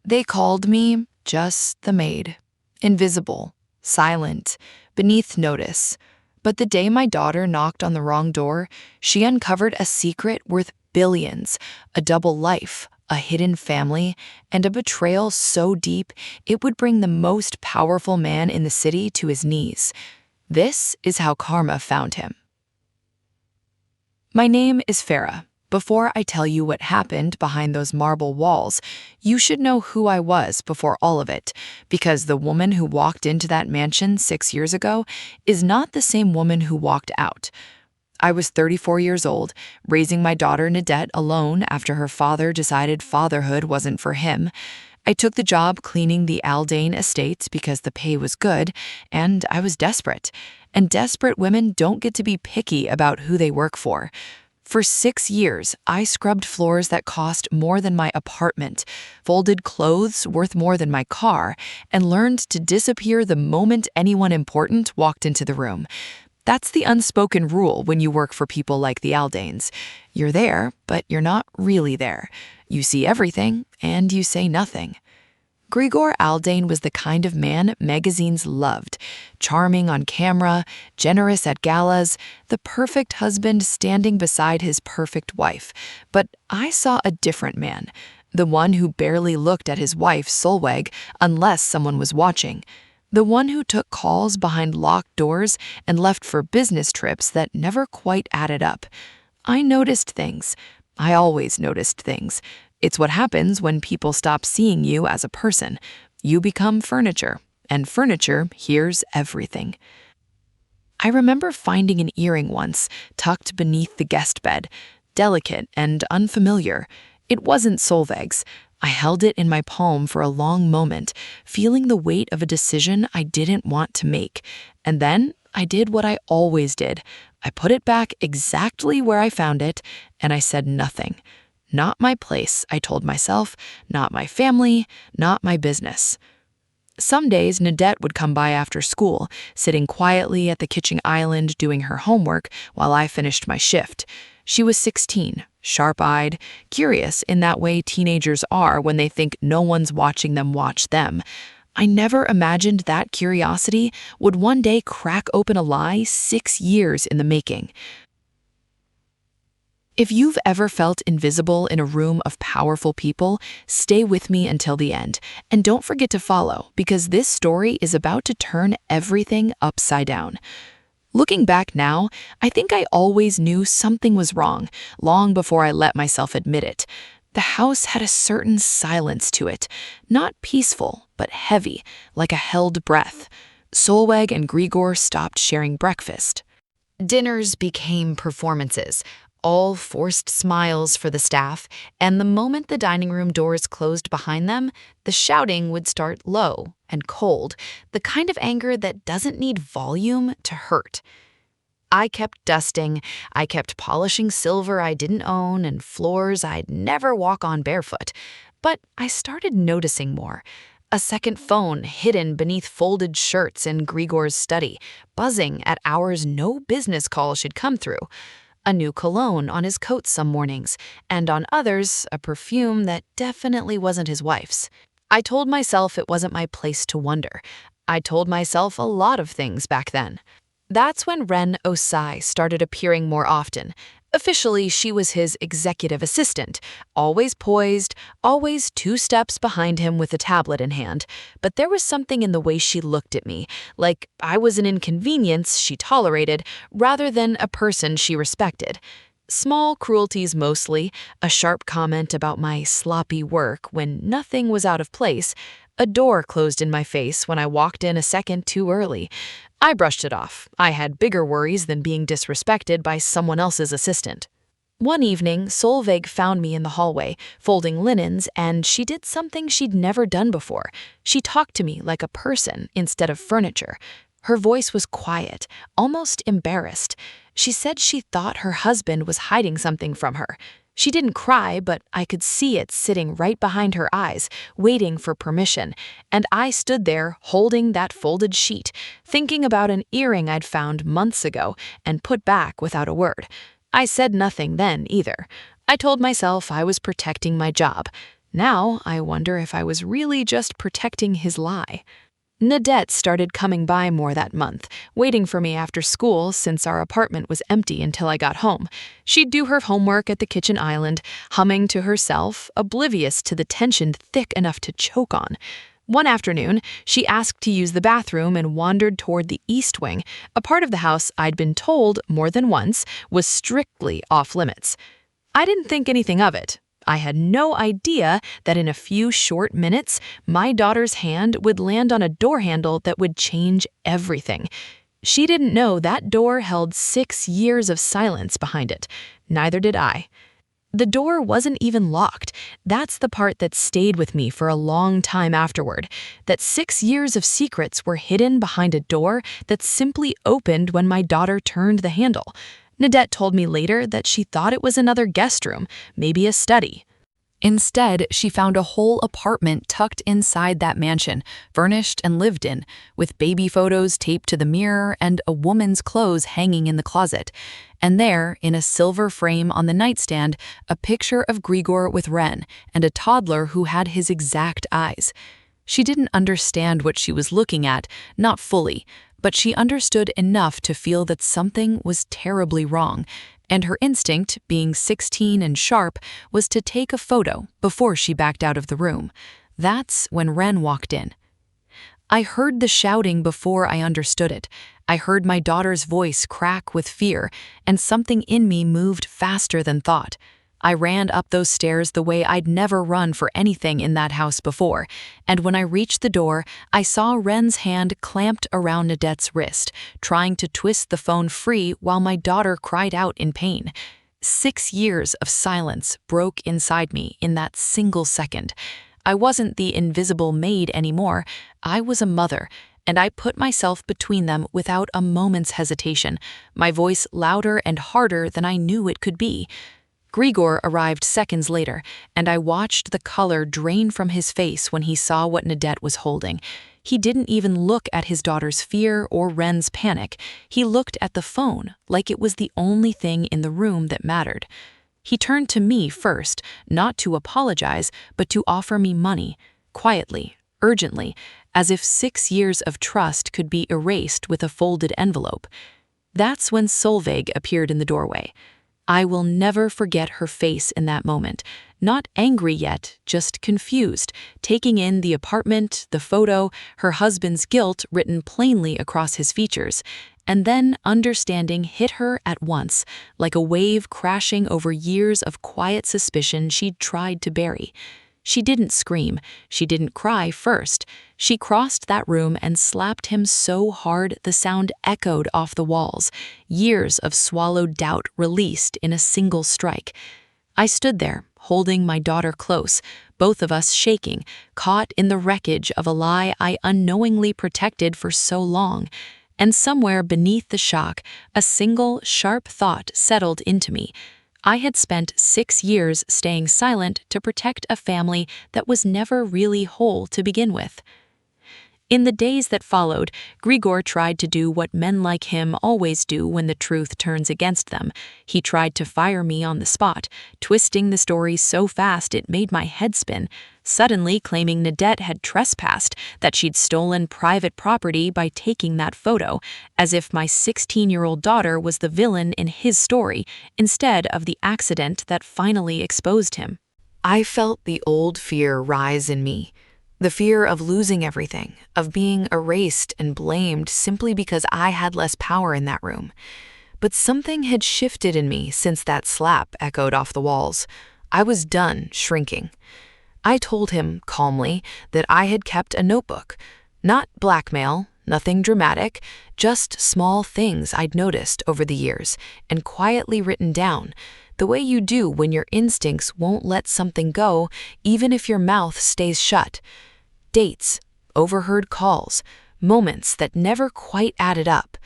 They called me just the maid, invisible, silent, beneath notice. But the day my daughter knocked on the wrong door, she uncovered a secret worth billions, a double life, a hidden family, and a betrayal so deep it would bring the most powerful man in the city to his knees. This is how karma found him. My name is Farah. Before I tell you what happened behind those marble walls, you should know who I was before all of it, because the woman who walked into that mansion 6 years ago is not the same woman who walked out. I was 34 years old, raising my daughter Nadette alone after her father decided fatherhood wasn't for him. I took the job cleaning the Aldane estate because the pay was good, and I was desperate. And desperate women don't get to be picky about who they work for. For 6 years, I scrubbed floors that cost more than my apartment, folded clothes worth more than my car, and learned to disappear the moment anyone important walked into the room. That's the unspoken rule when you work for people like the Aldanes. You're there, but you're not really there. You see everything, and you say nothing. Grigor Aldane was the kind of man magazines loved. Charming on camera, generous at galas, the perfect husband standing beside his perfect wife. But I saw a different man, the one who barely looked at his wife, Solveig, unless someone was watching. The one who took calls behind locked doors and left for business trips that never quite added up. I noticed things. I always noticed things. It's what happens when people stop seeing you as a person. You become furniture, and furniture hears everything. I remember finding an earring once, tucked beneath the guest bed, delicate and unfamiliar. It wasn't Solveig's. I held it in my palm for a long moment, feeling the weight of a decision I didn't want to make. And then I did what I always did. I put it back exactly where I found it, and I said nothing. Not my place, I told myself, not my family, not my business. Some days, Nadette would come by after school, sitting quietly at the kitchen island doing her homework while I finished my shift. She was 16, sharp-eyed, curious in that way teenagers are when they think no one's watching them watch them. I never imagined that curiosity would one day crack open a lie 6 years in the making. If you've ever felt invisible in a room of powerful people, stay with me until the end. And don't forget to follow, because this story is about to turn everything upside down. Looking back now, I think I always knew something was wrong, long before I let myself admit it. The house had a certain silence to it, not peaceful, but heavy, like a held breath. Solveig and Grigor stopped sharing breakfast. Dinners became performances, all forced smiles for the staff, and the moment the dining room doors closed behind them, the shouting would start low and cold, the kind of anger that doesn't need volume to hurt. I kept dusting, I kept polishing silver I didn't own and floors I'd never walk on barefoot. But I started noticing more. A second phone hidden beneath folded shirts in Grigor's study, buzzing at hours no business call should come through. A new cologne on his coat some mornings, and on others, a perfume that definitely wasn't his wife's. I told myself it wasn't my place to wonder. I told myself a lot of things back then. That's when Ren Osai started appearing more often. Officially, she was his executive assistant, always poised, always 2 steps behind him with a tablet in hand. But there was something in the way she looked at me, like I was an inconvenience she tolerated rather than a person she respected. Small cruelties mostly, a sharp comment about my sloppy work when nothing was out of place, a door closed in my face when I walked in a second too early. I brushed it off. I had bigger worries than being disrespected by someone else's assistant. One evening, Solveig found me in the hallway, folding linens, and she did something she'd never done before. She talked to me like a person instead of furniture. Her voice was quiet, almost embarrassed. She said she thought her husband was hiding something from her. She didn't cry, but I could see it sitting right behind her eyes, waiting for permission, and I stood there holding that folded sheet, thinking about an earring I'd found months ago and put back without a word. I said nothing then either. I told myself I was protecting my job. Now I wonder if I was really just protecting his lie. Nadette started coming by more that month, waiting for me after school since our apartment was empty until I got home. She'd do her homework at the kitchen island, humming to herself, oblivious to the tension thick enough to choke on. One afternoon, she asked to use the bathroom and wandered toward the east wing, a part of the house I'd been told more than once was strictly off limits. I didn't think anything of it. I had no idea that in a few short minutes, my daughter's hand would land on a door handle that would change everything. She didn't know that door held 6 years of silence behind it. Neither did I. The door wasn't even locked. That's the part that stayed with me for a long time afterward. That 6 years of secrets were hidden behind a door that simply opened when my daughter turned the handle. Nadette told me later that she thought it was another guest room, maybe a study. Instead, she found a whole apartment tucked inside that mansion, furnished and lived in, with baby photos taped to the mirror and a woman's clothes hanging in the closet. And there, in a silver frame on the nightstand, a picture of Grigor with Ren and a toddler who had his exact eyes. She didn't understand what she was looking at, not fully, but she understood enough to feel that something was terribly wrong, and her instinct, being 16 and sharp, was to take a photo before she backed out of the room. That's when Ren walked in. I heard the shouting before I understood it. I heard my daughter's voice crack with fear, and something in me moved faster than thought. I ran up those stairs the way I'd never run for anything in that house before, and when I reached the door, I saw Ren's hand clamped around Nadette's wrist, trying to twist the phone free while my daughter cried out in pain. 6 years of silence broke inside me in that single second. I wasn't the invisible maid anymore. I was a mother, and I put myself between them without a moment's hesitation, my voice louder and harder than I knew it could be. Grigor arrived seconds later, and I watched the color drain from his face when he saw what Nadette was holding. He didn't even look at his daughter's fear or Ren's panic. He looked at the phone like it was the only thing in the room that mattered. He turned to me first, not to apologize, but to offer me money, quietly, urgently, as if 6 years of trust could be erased with a folded envelope. That's when Solveig appeared in the doorway. I will never forget her face in that moment, not angry yet, just confused, taking in the apartment, the photo, her husband's guilt written plainly across his features, and then understanding hit her at once, like a wave crashing over years of quiet suspicion she'd tried to bury. She didn't scream, she didn't cry first. She crossed that room and slapped him so hard the sound echoed off the walls, years of swallowed doubt released in a single strike. I stood there, holding my daughter close, both of us shaking, caught in the wreckage of a lie I unknowingly protected for so long. And somewhere beneath the shock, a single, sharp thought settled into me. I had spent 6 years staying silent to protect a family that was never really whole to begin with. In the days that followed, Grigor tried to do what men like him always do when the truth turns against them. He tried to fire me on the spot, twisting the story so fast it made my head spin, suddenly claiming Nadette had trespassed, that she'd stolen private property by taking that photo, as if my 16-year-old daughter was the villain in his story, instead of the accident that finally exposed him. I felt the old fear rise in me. The fear of losing everything, of being erased and blamed simply because I had less power in that room. But something had shifted in me since that slap echoed off the walls. I was done shrinking. I told him, calmly, that I had kept a notebook. Not blackmail, nothing dramatic, just small things I'd noticed over the years and quietly written down, the way you do when your instincts won't let something go, even if your mouth stays shut. Dates, overheard calls, moments that never quite added up.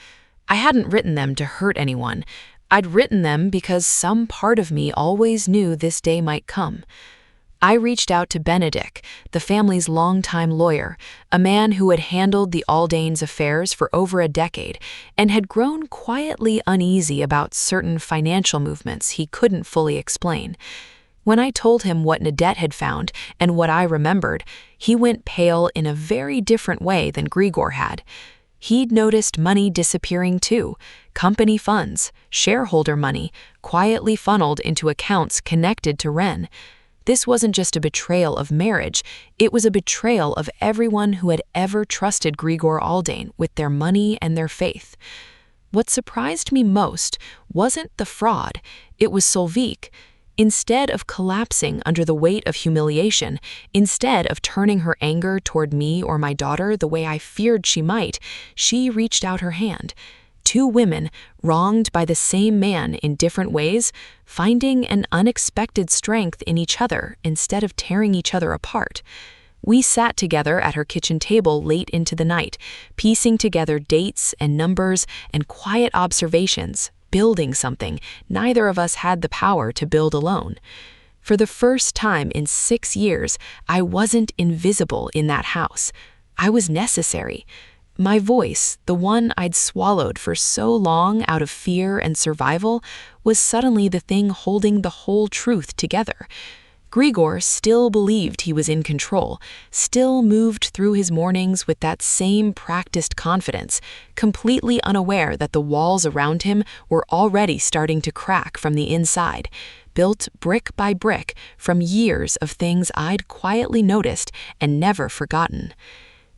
I hadn't written them to hurt anyone. I'd written them because some part of me always knew this day might come. I reached out to Benedict, the family's longtime lawyer, a man who had handled the Aldanes' affairs for over a decade and had grown quietly uneasy about certain financial movements he couldn't fully explain. When I told him what Nadette had found and what I remembered, he went pale in a very different way than Grigor had. He'd noticed money disappearing too, company funds, shareholder money, quietly funneled into accounts connected to Ren. This wasn't just a betrayal of marriage, it was a betrayal of everyone who had ever trusted Grigor Aldane with their money and their faith. What surprised me most wasn't the fraud, it was Solvik. Instead of collapsing under the weight of humiliation, instead of turning her anger toward me or my daughter the way I feared she might, she reached out her hand. Two women, wronged by the same man in different ways, finding an unexpected strength in each other instead of tearing each other apart. We sat together at her kitchen table late into the night, piecing together dates and numbers and quiet observations, building something neither of us had the power to build alone. For the first time in 6 years, I wasn't invisible in that house. I was necessary. My voice, the one I'd swallowed for so long out of fear and survival, was suddenly the thing holding the whole truth together. Grigor still believed he was in control, still moved through his mornings with that same practiced confidence, completely unaware that the walls around him were already starting to crack from the inside, built brick by brick from years of things I'd quietly noticed and never forgotten.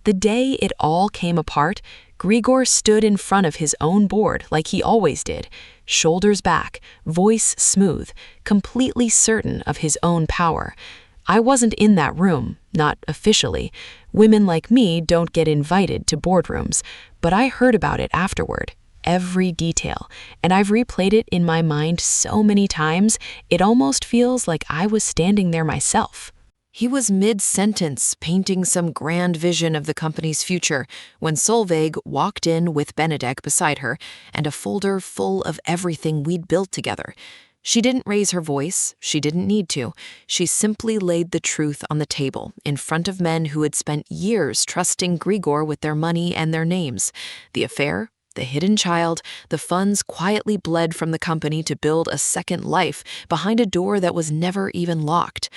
The day it all came apart, Grigor stood in front of his own board like he always did, shoulders back, voice smooth, completely certain of his own power. I wasn't in that room, not officially. Women like me don't get invited to boardrooms, but I heard about it afterward, every detail, and I've replayed it in my mind so many times, it almost feels like I was standing there myself. He was mid-sentence, painting some grand vision of the company's future, when Solveig walked in with Benedek beside her and a folder full of everything we'd built together. She didn't raise her voice, she didn't need to. She simply laid the truth on the table, in front of men who had spent years trusting Grigor with their money and their names. The affair, the hidden child, the funds quietly bled from the company to build a second life behind a door that was never even locked.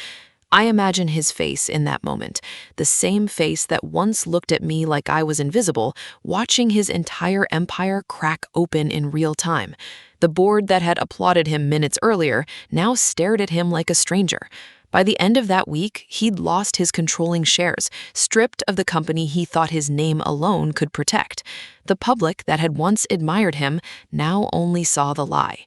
I imagine his face in that moment, the same face that once looked at me like I was invisible, watching his entire empire crack open in real time. The board that had applauded him minutes earlier now stared at him like a stranger. By the end of that week, he'd lost his controlling shares, stripped of the company he thought his name alone could protect. The public that had once admired him now only saw the lie.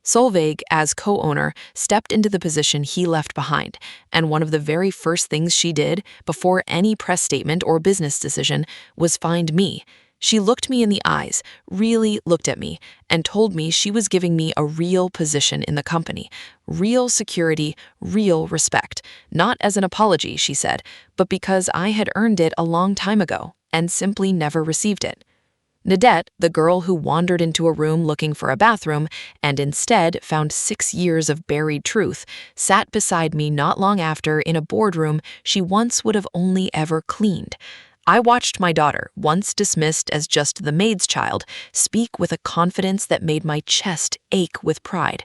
Solveig, as co-owner, stepped into the position he left behind, and one of the very first things she did, before any press statement or business decision, was find me. She looked me in the eyes, really looked at me, and told me she was giving me a real position in the company, real security, real respect. Not as an apology, she said, but because I had earned it a long time ago, and simply never received it. Nadette, the girl who wandered into a room looking for a bathroom and instead found 6 years of buried truth, sat beside me not long after in a boardroom she once would have only ever cleaned. I watched my daughter, once dismissed as just the maid's child, speak with a confidence that made my chest ache with pride.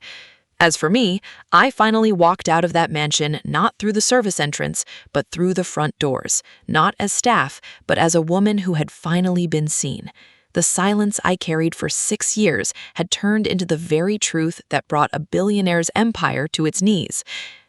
As for me, I finally walked out of that mansion not through the service entrance, but through the front doors, not as staff, but as a woman who had finally been seen. The silence I carried for 6 years had turned into the very truth that brought a billionaire's empire to its knees.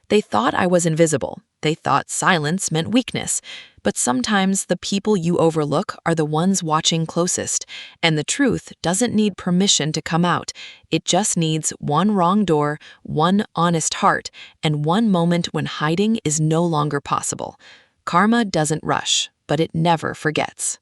They thought I was invisible. They thought silence meant weakness. But sometimes the people you overlook are the ones watching closest, and the truth doesn't need permission to come out. It just needs one wrong door, one honest heart, and one moment when hiding is no longer possible. Karma doesn't rush, but it never forgets.